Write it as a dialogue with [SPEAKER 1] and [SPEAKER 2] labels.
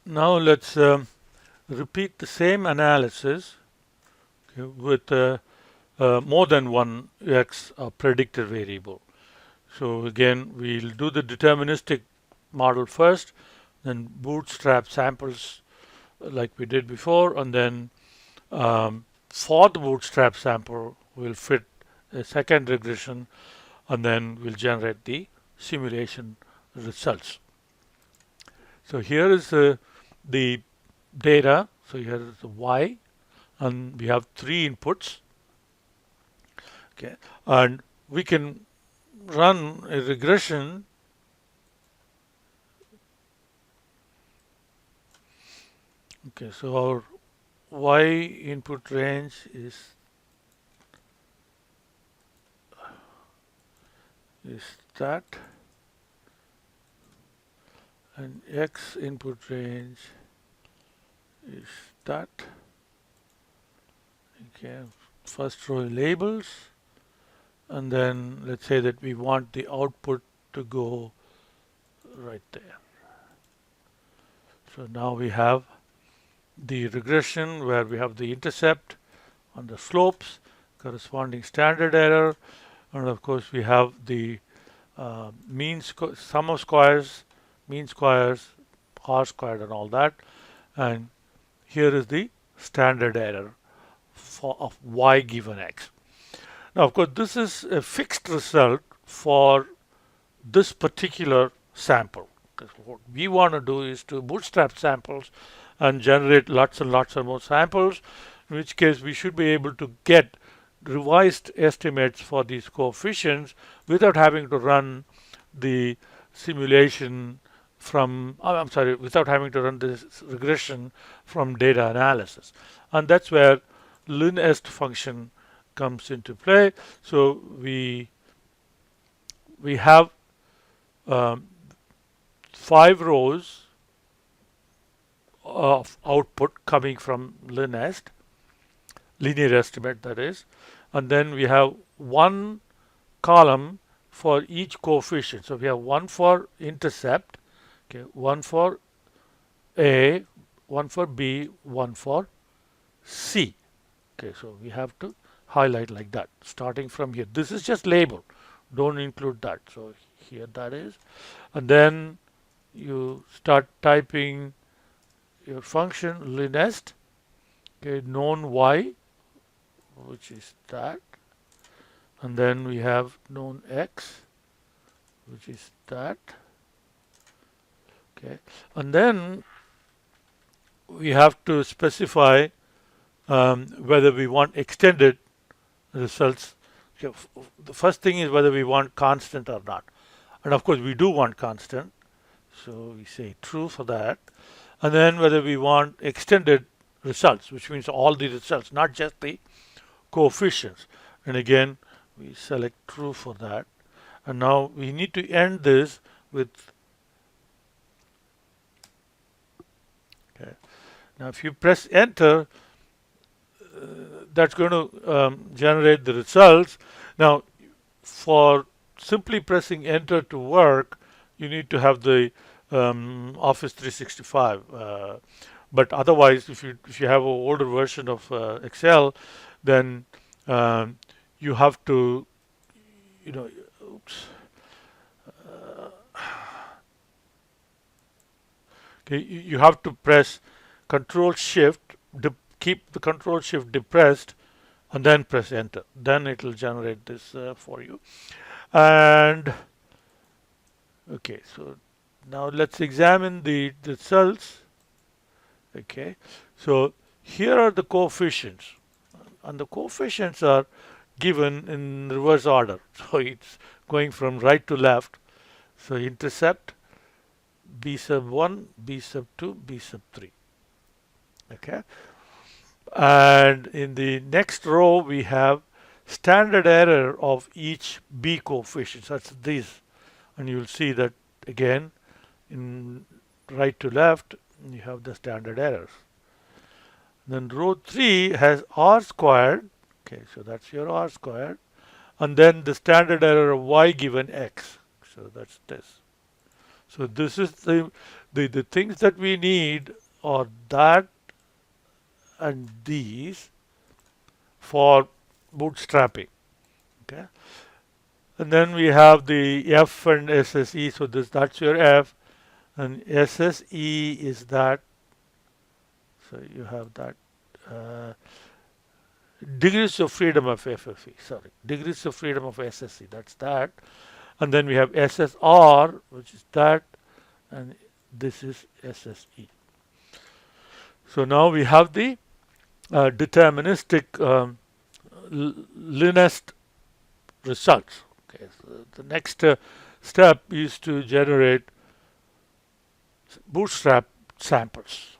[SPEAKER 1] Now let's repeat the same analysis, okay, with more than one x predictor variable. So again, we'll do the deterministic model first, then bootstrap samples like we did before, and then for the bootstrap sample, we'll fit a second regression, and then we'll generate the simulation results. So here is the data. So here is the y, and we have three inputs. Okay, and we can run a regression. Okay, so our y input range is that, and x input range is that. Okay, first row labels, and then let's say that we want the output to go right there. So now we have the regression where we have the intercept on the slopes, corresponding standard error, and of course we have the sum of squares, mean squares, r squared, and all that. And here is the standard error of y given x. Now, of course, this is a fixed result for this particular sample. Because what we want to do is to bootstrap samples and generate lots and lots of more samples, in which case we should be able to get revised estimates for these coefficients without having to run the simulation from, I'm sorry, without having to run this regression from data analysis. And that's where linest function comes into play. So we have 5 rows of output coming from linest, linear estimate that is, and then we have one column for each coefficient. So we have one for intercept, okay, one for A, one for B, one for C. Okay, so we have to highlight like that, starting from here. This is just label, don't include that. So here that is, and then you start typing your function linest, okay, known y, which is that, and then we have known x, which is that, okay, and then we have to specify whether we want extended results. Okay, the first thing is whether we want constant or not, and of course we do want constant, so we say true for that, and then whether we want extended results, which means all the results, not just the coefficients, and again we select true for that. And now we need to end this with, okay, now if you press enter, that's going to generate the results. Now for simply pressing enter to work, you need to have the Office 365, but otherwise if you have an older version of Excel, then you have to, you know, oops, okay, you have to press Control Shift, keep the Control Shift depressed, and then press enter. Then it will generate this for you. And okay, so now let's examine the results. Okay, so here are the coefficients, and the coefficients are given in reverse order. So it's going from right to left. So intercept b sub 1, b sub 2, b sub 3. Okay, and in the next row we have standard error of each b coefficient. So that's these, and you'll see that again in right to left you have the standard errors. Then row 3 has r squared. Okay, so that's your r squared, and then the standard error of y given x. So that's this. So this is the things that we need are that and these for bootstrapping. Okay, and then we have the F and SSE. So that's your F, and SSE is that. So you have that degrees of freedom of FFE. Sorry, degrees of freedom of SSE. That's that, and then we have SSR, which is that, and this is SSE. So now we have the deterministic Linest results. Okay, so the next step is to generate bootstrap samples.